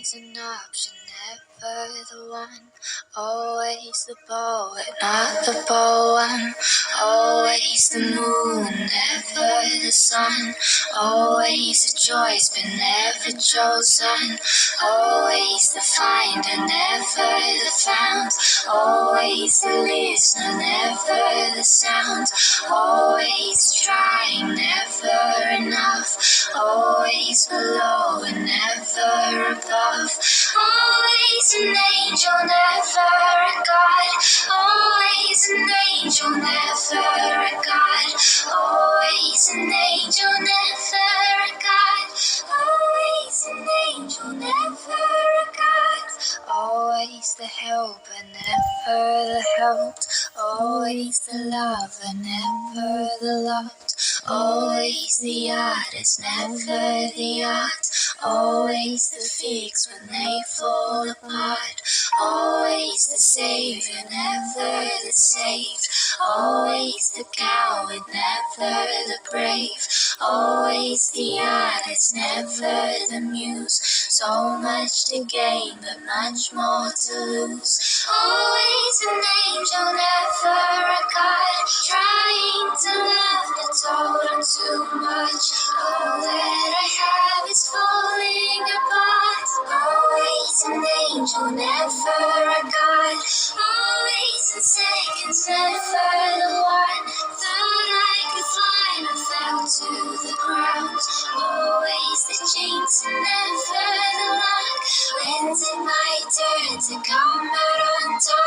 always an option, never the one. Always the poet, not the poem. Always the moon, never the sun. Always a choice, but never chosen. Always the finder, never the found. Always the listener, never the sound. Always trying, never enough. Always below and never above. Always an angel, never a god. Always an angel, never a god. Always an angel, never a god. Always an angel, never a god. Always the helper, never the helped. Always the lover, never the loved. Always the artist, never the art. Always the fix when they fall apart. Always the savior, never the saved. Always the coward, never the brave. Always the artist, never the muse. So much to gain, but much more to lose. Always an angel, never a god. Trying to love, but told him too much. All that I have is falling apart. Always an angel, never a god. Always in seconds, never the one. Thought I could fly, and I fell to the ground. Always the jinx, and never the luck. When's it my turn to come out on top?